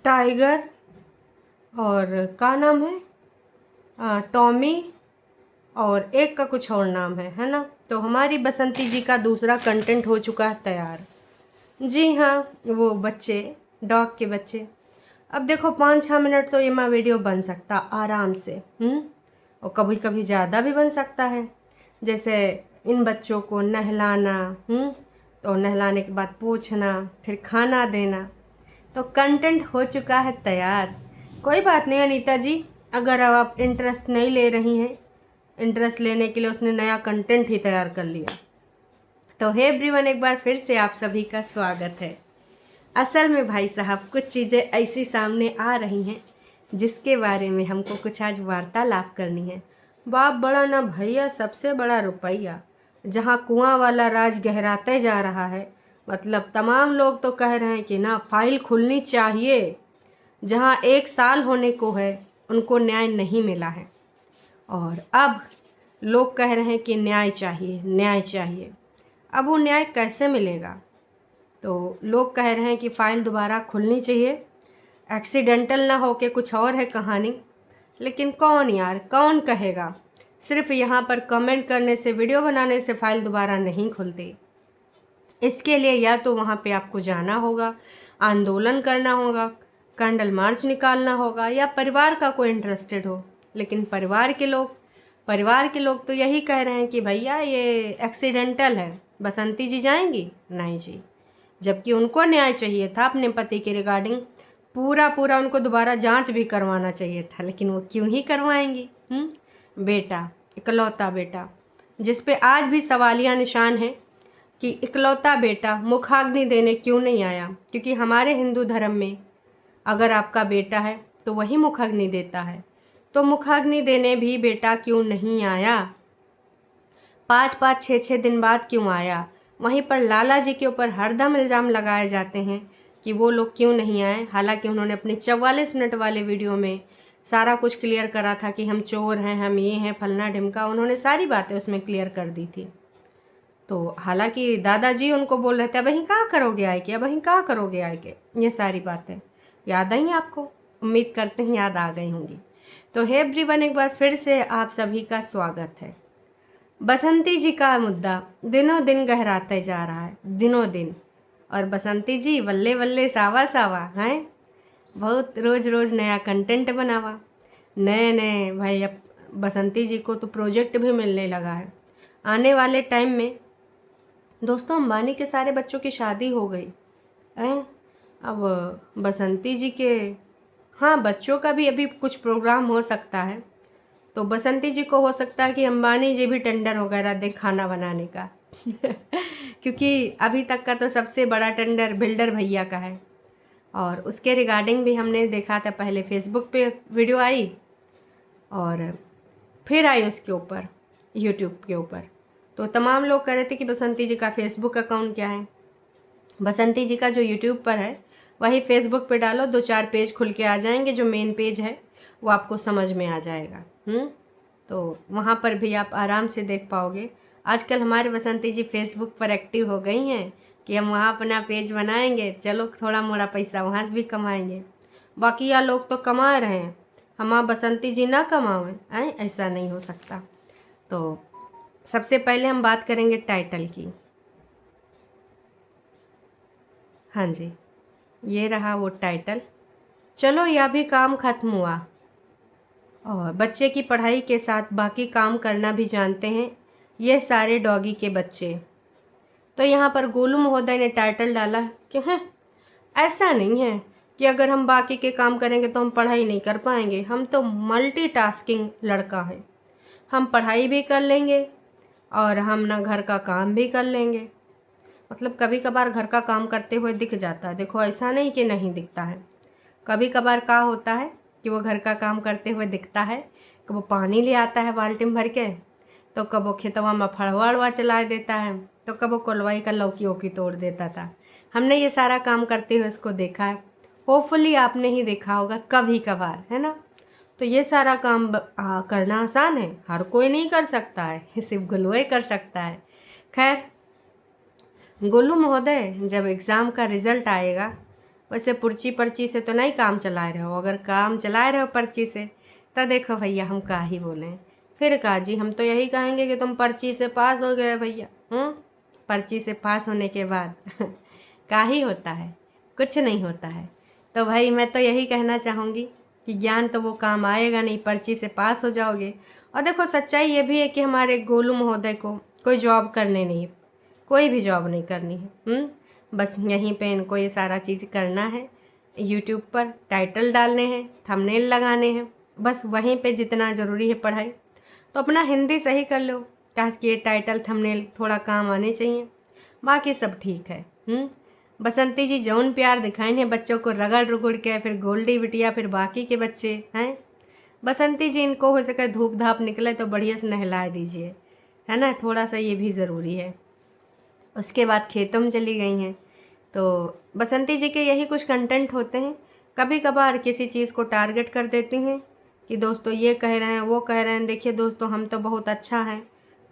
Tiger और का नाम है टॉमी और एक का कुछ और नाम है ना। तो हमारी बसंती जी का दूसरा कंटेंट हो चुका है तैयार। जी हाँ, वो बच्चे, डॉग के बच्चे। अब देखो 5-6 मिनट तो ये माँ वीडियो बन सकता आराम से, और कभी कभी ज़्यादा भी बन सकता है। जैसे इन बच्चों को नहलाना, तो नहलाने के बाद पूछना, फिर खाना देना, तो कंटेंट हो चुका है तैयार। कोई बात नहीं अनीता जी, अगर अब आप इंटरेस्ट नहीं ले रही हैं, इंटरेस्ट लेने के लिए उसने नया कंटेंट ही तैयार कर लिया। तो हे एवरीवन, एक बार फिर से आप सभी का स्वागत है। असल में भाई साहब कुछ चीज़ें ऐसी सामने आ रही हैं जिसके बारे में हमको कुछ आज वार्तालाप करनी है। बाप बड़ा ना भैया, सबसे बड़ा रुपया, जहाँ कुआं वाला राज गहराते जा रहा है। मतलब तमाम लोग तो कह रहे हैं कि ना फाइल खुलनी चाहिए। जहाँ 1 साल होने को है उनको न्याय नहीं मिला है, और अब लोग कह रहे हैं कि न्याय चाहिए, न्याय चाहिए। अब वो न्याय कैसे मिलेगा? तो लोग कह रहे हैं कि फ़ाइल दोबारा खुलनी चाहिए, एक्सीडेंटल ना हो के कुछ और है कहानी। लेकिन कौन यार, कौन कहेगा? सिर्फ यहाँ पर कमेंट करने से, वीडियो बनाने से फ़ाइल दोबारा नहीं खुलती। इसके लिए या तो वहाँ पे आपको जाना होगा, आंदोलन करना होगा, कैंडल मार्च निकालना होगा, या परिवार का कोई इंटरेस्टेड हो। लेकिन परिवार के लोग तो यही कह रहे हैं कि भैया ये एक्सीडेंटल है, बसंती जी जाएंगी नहीं जी। जबकि उनको न्याय चाहिए था अपने पति के रिगार्डिंग, पूरा उनको दोबारा जांच भी करवाना चाहिए था, लेकिन वो क्यों ही करवाएंगी? बेटा, इकलौता बेटा, जिस पे आज भी सवालिया निशान है कि इकलौता बेटा मुखाग्नि देने क्यों नहीं आया। क्योंकि हमारे हिंदू धर्म में अगर आपका बेटा है तो वही मुखाग्नि देता है। तो मुखाग्नि देने भी बेटा क्यों नहीं आया? 5-5, 6-6 दिन बाद क्यों आया? वहीं पर लाला जी के ऊपर हरदम इल्ज़ाम लगाए जाते हैं कि वो लोग क्यों नहीं आए। हालांकि उन्होंने अपने 44 मिनट वाले वीडियो में सारा कुछ क्लियर करा था कि हम चोर हैं, हम ये हैं, फलना ढिमका, उन्होंने सारी बातें उसमें क्लियर कर दी थी। तो हालांकि दादाजी उनको बोल रहे थे अब कहाँ करोगे आए के, अब कहाँ करोगे आए के, ये सारी बातें याद आई आपको? उम्मीद करते हैं याद आ गई होंगी। तो हे एवरीवन, एक बार फिर से आप सभी का स्वागत है। बसंती जी का मुद्दा दिनों दिन गहराते जा रहा है, दिनों दिन। और बसंती जी वल्ले वल्ले सावा सावा हैं, बहुत रोज़ रोज़ नया कंटेंट बनावा, नए नए। भाई अब बसंती जी को तो प्रोजेक्ट भी मिलने लगा है। आने वाले टाइम में दोस्तों अंबानी के सारे बच्चों की शादी हो गई हैं। अब बसंती जी के, हाँ, बच्चों का भी अभी कुछ प्रोग्राम हो सकता है। तो बसंती जी को हो सकता है कि अंबानी जी भी टेंडर वगैरह दें खाना बनाने का क्योंकि अभी तक का तो सबसे बड़ा टेंडर बिल्डर भैया का है। और उसके रिगार्डिंग भी हमने देखा था, पहले फेसबुक पे वीडियो आई और फिर आई उसके ऊपर यूट्यूब के ऊपर। तो तमाम लोग कह रहे थे कि बसंती जी का फेसबुक अकाउंट क्या है। बसंती जी का जो यूट्यूब पर है वही फेसबुक पे डालो, 2-4 पेज खुल के आ जाएंगे। जो मेन पेज है वो आपको समझ में आ जाएगा। तो वहाँ पर भी आप आराम से देख पाओगे। आजकल हमारे बसंती जी फेसबुक पर एक्टिव हो गई हैं कि हम वहाँ अपना पेज बनाएंगे, चलो थोड़ा मोड़ा पैसा वहाँ से भी कमाएंगे। बाकी या लोग तो कमा रहे हैं, हम बसंती जी ना कमाएं, ऐसा नहीं हो सकता। तो सबसे पहले हम बात करेंगे टाइटल की। हाँ जी, ये रहा वो टाइटल। चलो यह भी काम ख़त्म हुआ, और बच्चे की पढ़ाई के साथ बाकी काम करना भी जानते हैं ये सारे डॉगी के बच्चे। तो यहाँ पर गोलू महोदय ने टाइटल डाला कि ऐसा नहीं है कि अगर हम बाकी के काम करेंगे तो हम पढ़ाई नहीं कर पाएंगे। हम तो मल्टीटास्किंग लड़का है, हम पढ़ाई भी कर लेंगे और हम ना घर का काम भी कर लेंगे। मतलब कभी कभार घर का काम करते हुए दिख जाता है, देखो ऐसा नहीं कि नहीं दिखता है। कभी कभार क्या होता है कि वो घर का काम करते हुए दिखता है, कि वो पानी ले आता है बाल्टी में भर के, तो कब वो खेतवा में फड़वा अड़वा चला देता है, तो कब वो कोलवाई का लौकी ओकी तोड़ देता था। हमने ये सारा काम करते हुए उसको देखा है। होपफुली आपने ही देखा होगा कभी कभार, है ना। तो ये सारा काम करना आसान है, हर कोई नहीं कर सकता है, सिर्फ गुलुआ कर सकता है। खैर, गोलू महोदय जब एग्ज़ाम का रिज़ल्ट आएगा वैसे पुर्ची पर्ची से तो नहीं काम चला रहे हो, अगर काम चला रहे हो पर्ची से तो देखो भैया हम का ही बोलें। फिर का जी, हम तो यही कहेंगे कि तुम पर्ची से पास हो गए भैया। पर्ची से पास होने के बाद का ही होता है, कुछ नहीं होता है। तो भाई मैं तो यही कहना चाहूँगी कि ज्ञान तो वो काम आएगा नहीं, पर्ची से पास हो जाओगे। और देखो सच्चाई ये भी है कि हमारे गोलू महोदय को कोई जॉब करने नहीं, कोई भी जॉब नहीं करनी है। बस यहीं पे इनको ये सारा चीज़ करना है, यूट्यूब पर टाइटल डालने हैं, थंबनेल लगाने हैं, बस वहीं पे जितना ज़रूरी है पढ़ाई। तो अपना हिंदी सही कर लो, काश कि ये टाइटल थंबनेल थोड़ा काम आने चाहिए, बाकी सब ठीक है। बसंती जी जौन प्यार दिखाए हैं बच्चों को रगड़ रुगड़ के, फिर गोल्डी बिटिया, फिर बाकी के बच्चे हैं। बसंती जी इनको हो सके धूप धाप निकले तो बढ़िया से नहला दीजिए, है ना, थोड़ा सा ये भी ज़रूरी है। उसके बाद खेतों में चली गई हैं। तो बसंती जी के यही कुछ कंटेंट होते हैं। कभी कभार किसी चीज़ को टारगेट कर देती हैं कि दोस्तों ये कह रहे हैं, वो कह रहे हैं, देखिए दोस्तों हम तो बहुत अच्छा हैं,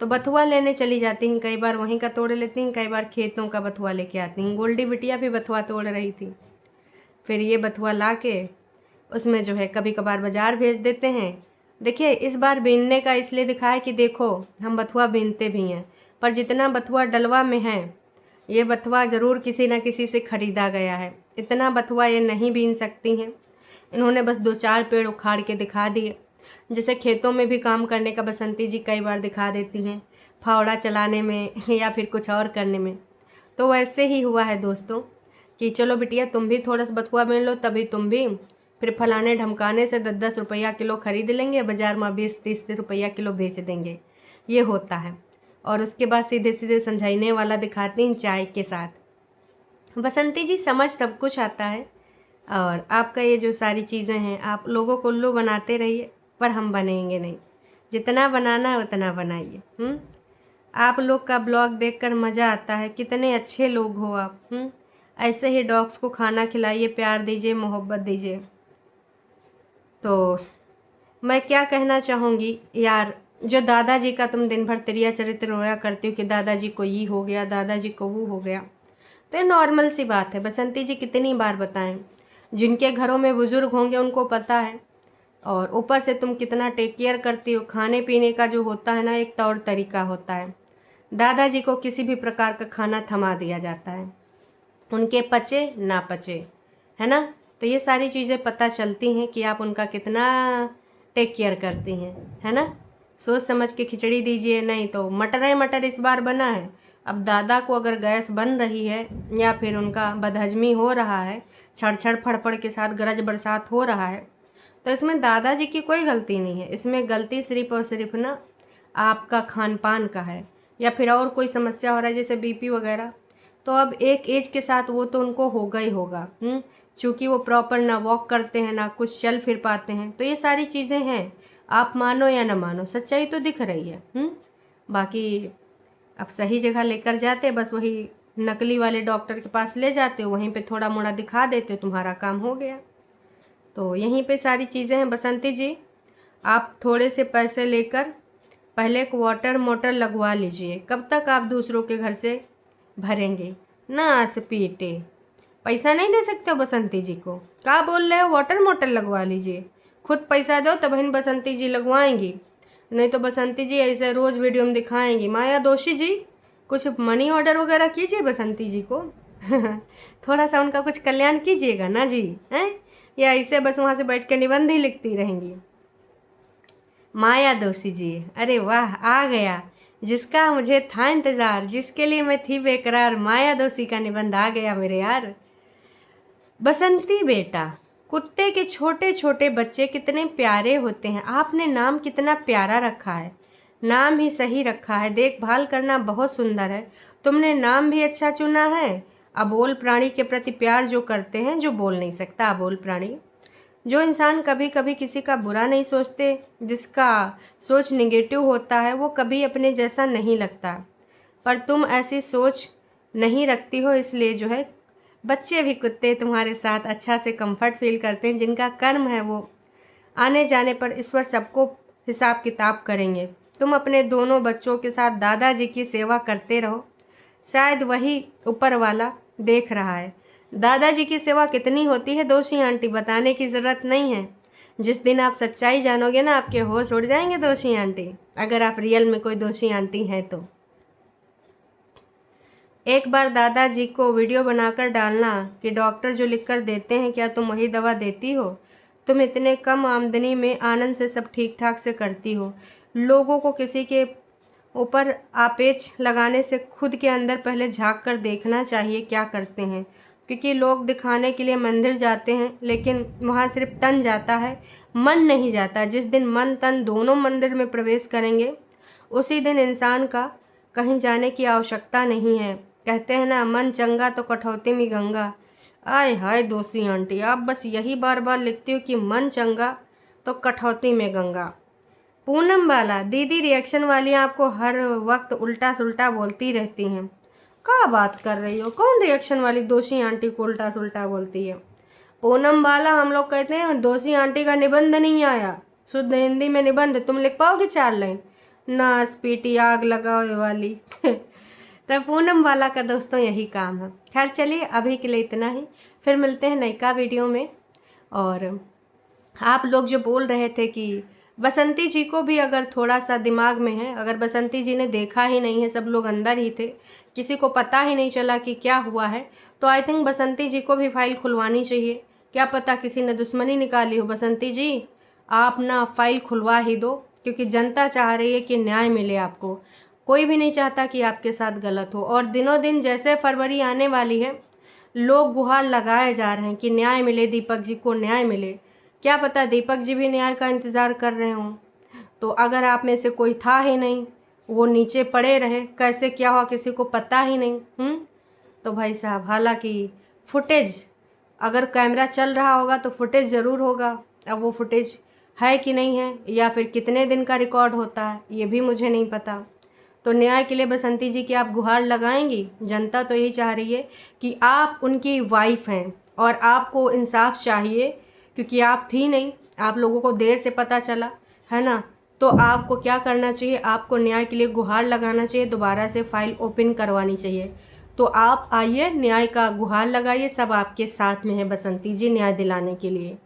तो बथुआ लेने चली जाती हैं। कई बार वहीं का तोड़ लेती हैं, कई बार खेतों का बथुआ लेके आती हैं। गोल्डी बिटिया भी बथुआ तोड़ रही थी, फिर ये बथुआ ला के उसमें जो है कभी कभार बाज़ार भेज देते हैं। देखिए इस बार बीनने का इसलिए दिखाया कि देखो हम बथुआ बीनते भी हैं, पर जितना बथुआ डलवा में है ये बथुआ ज़रूर किसी न किसी से ख़रीदा गया है। इतना बथुआ ये नहीं बीन सकती हैं। इन्होंने बस 2-4 पेड़ उखाड़ के दिखा दिए। जैसे खेतों में भी काम करने का बसंती जी कई बार दिखा देती हैं, फावड़ा चलाने में या फिर कुछ और करने में। तो वैसे ही हुआ है दोस्तों कि चलो बिटिया तुम भी थोड़ा सा बथुआ बीन लो, तभी तुम भी फिर फलाने ढमकाने से 10-10 रुपया किलो खरीद लेंगे, बाज़ार में 20-30 रुपया किलो बेच देंगे। ये होता है। और उसके बाद सीधे सीधे समझाने वाला दिखाती हैं चाय के साथ। बसंती जी समझ सब कुछ आता है, और आपका ये जो सारी चीज़ें हैं आप लोगों को उल्लू बनाते रहिए, पर हम बनेंगे नहीं। जितना बनाना है उतना बनाइए। आप लोग का ब्लॉग देखकर मज़ा आता है, कितने अच्छे लोग हो आप। ऐसे ही डॉग्स को खाना खिलाइए, प्यार दीजिए, मोहब्बत दीजिए। तो मैं क्या कहना चाहूँगी यार, जो दादाजी का तुम दिन भर तिरिया चरित्र रोया करती हो कि दादाजी को ये हो गया, दादाजी को वो हो गया, तो ये नॉर्मल सी बात है। बसंती जी कितनी बार बताएं, जिनके घरों में बुज़ुर्ग होंगे उनको पता है। और ऊपर से तुम कितना टेक केयर करती हो, खाने पीने का जो होता है ना एक तौर तरीका होता है। दादाजी को किसी भी प्रकार का खाना थमा दिया जाता है, उनके पचे ना पचे, है ना। तो ये सारी चीज़ें पता चलती हैं कि आप उनका कितना टेक केयर करती हैं, है ना। सोच समझ के खिचड़ी दीजिए, नहीं तो मटर मटर इस बार बना है। अब दादा को अगर गैस बन रही है या फिर उनका बदहजमी हो रहा है, छड़ फड़फड़ के साथ गरज बरसात हो रहा है, तो इसमें दादाजी की कोई गलती नहीं है। इसमें गलती सिर्फ और सिर्फ ना आपका खान पान का है, या फिर और कोई समस्या हो रहा है जैसे बीपी वगैरह। तो अब एक एज के साथ वो तो उनको होगा ही होगा। चूँकि वो प्रॉपर ना वॉक करते हैं, ना कुछ चल फिर पाते हैं, तो ये सारी चीज़ें हैं। आप मानो या ना मानो, सच्चाई तो दिख रही है। बाकी अब सही जगह लेकर जाते, बस वही नकली वाले डॉक्टर के पास ले जाते हो, वहीं पे थोड़ा मोड़ा दिखा देते हो, तुम्हारा काम हो गया। तो यहीं पे सारी चीज़ें हैं बसंती जी। आप थोड़े से पैसे लेकर पहले एक वाटर मोटर लगवा लीजिए। कब तक आप दूसरों के घर से भरेंगे, ना से पीटे। पैसा नहीं दे सकते हो बसंती जी को, क्या बोल रहे हो, वाटर मोटर लगवा लीजिए। खुद पैसा दो तब बहन बसंती जी लगवाएंगी, नहीं तो बसंती जी ऐसे रोज़ वीडियो में दिखाएंगी। माया दोषी जी कुछ मनी ऑर्डर वगैरह कीजिए बसंती जी को थोड़ा सा उनका कुछ कल्याण कीजिएगा ना जी, हैं, या ऐसे बस वहाँ से बैठ के निबंध ही लिखती रहेंगी। माया दोषी जी, अरे वाह, आ गया जिसका मुझे था इंतज़ार, जिसके लिए मैं थी बेकरार। माया दोषी का निबंध आ गया मेरे यार। बसंती बेटा, कुत्ते के छोटे छोटे बच्चे कितने प्यारे होते हैं। आपने नाम कितना प्यारा रखा है, नाम ही सही रखा है, देखभाल करना बहुत सुंदर है। तुमने नाम भी अच्छा चुना है। अबोल प्राणी के प्रति प्यार जो करते हैं, जो बोल नहीं सकता, अबोल प्राणी, जो इंसान कभी कभी किसी का बुरा नहीं सोचते, जिसका सोच निगेटिव होता है, वो कभी अपने जैसा नहीं लगता। पर तुम ऐसी सोच नहीं रखती हो, इसलिए जो है बच्चे भी कुत्ते तुम्हारे साथ अच्छा से कंफर्ट फील करते हैं। जिनका कर्म है वो आने जाने पर ईश्वर सबको हिसाब किताब करेंगे। तुम अपने दोनों बच्चों के साथ दादाजी की सेवा करते रहो, शायद वही ऊपर वाला देख रहा है। दादाजी की सेवा कितनी होती है दोषी आंटी, बताने की ज़रूरत नहीं है। जिस दिन आप सच्चाई जानोगे ना, आपके होश उड़ जाएंगे दोषी आंटी, अगर आप रियल में कोई दोषी आंटी हैं तो। एक बार दादाजी को वीडियो बनाकर डालना कि डॉक्टर जो लिखकर देते हैं क्या तुम वही दवा देती हो? तुम इतने कम आमदनी में आनंद से सब ठीक ठाक से करती हो। लोगों को किसी के ऊपर आपेच लगाने से खुद के अंदर पहले झांक कर देखना चाहिए क्या करते हैं, क्योंकि लोग दिखाने के लिए मंदिर जाते हैं लेकिन वहाँ सिर्फ तन जाता है, मन नहीं जाता। जिस दिन मन तन दोनों मंदिर में प्रवेश करेंगे उसी दिन इंसान का कहीं जाने की आवश्यकता नहीं है। कहते हैं ना, मन चंगा तो कठौती में गंगा। आय हाय दोषी आंटी, आप बस यही बार बार लिखती हो कि मन चंगा तो कठौती में गंगा। पूनम बाला, दीदी रिएक्शन वाली आपको हर वक्त उल्टा सुल्टा बोलती रहती हैं। क्या बात कर रही हो? कौन रिएक्शन वाली दोषी आंटी को उल्टा सुल्टा बोलती है? पूनम बाला, हम लोग कहते हैं दोषी आंटी का निबंध नहीं आया, शुद्ध हिंदी में निबंध तुम लिख पाओगे 4 लाइन? नास पीटी आग लगाओ वाली। तो पूनम वाला का दोस्तों यही काम है। खैर चलिए, अभी के लिए इतना ही, फिर मिलते हैं नयका वीडियो में। और आप लोग जो बोल रहे थे कि बसंती जी को भी अगर थोड़ा सा दिमाग में है, अगर बसंती जी ने देखा ही नहीं है, सब लोग अंदर ही थे, किसी को पता ही नहीं चला कि क्या हुआ है, तो आई थिंक बसंती जी को भी फाइल खुलवानी चाहिए। क्या पता किसी ने दुश्मनी निकाली हो। बसंती जी, आप ना फाइल खुलवा ही दो, क्योंकि जनता चाह रही है कि न्याय मिले आपको। कोई भी नहीं चाहता कि आपके साथ गलत हो। और दिनों दिन जैसे फरवरी आने वाली है, लोग गुहार लगाए जा रहे हैं कि न्याय मिले, दीपक जी को न्याय मिले। क्या पता दीपक जी भी न्याय का इंतज़ार कर रहे हों। तो अगर आप में से कोई था ही नहीं, वो नीचे पड़े रहे, कैसे क्या हुआ किसी को पता ही नहीं। तो भाई साहब, हालांकि फुटेज, अगर कैमरा चल रहा होगा तो फुटेज ज़रूर होगा। अब वो फुटेज है कि नहीं है, या फिर कितने दिन का रिकॉर्ड होता है, ये भी मुझे नहीं पता। तो न्याय के लिए बसंती जी की आप गुहार लगाएंगी? जनता तो यही चाह रही है कि आप उनकी वाइफ हैं और आपको इंसाफ चाहिए, क्योंकि आप थी नहीं, आप लोगों को देर से पता चला है ना। तो आपको क्या करना चाहिए? आपको न्याय के लिए गुहार लगाना चाहिए, दोबारा से फाइल ओपन करवानी चाहिए। तो आप आइए, न्याय का गुहार लगाइए, सब आपके साथ में है बसंती जी न्याय दिलाने के लिए।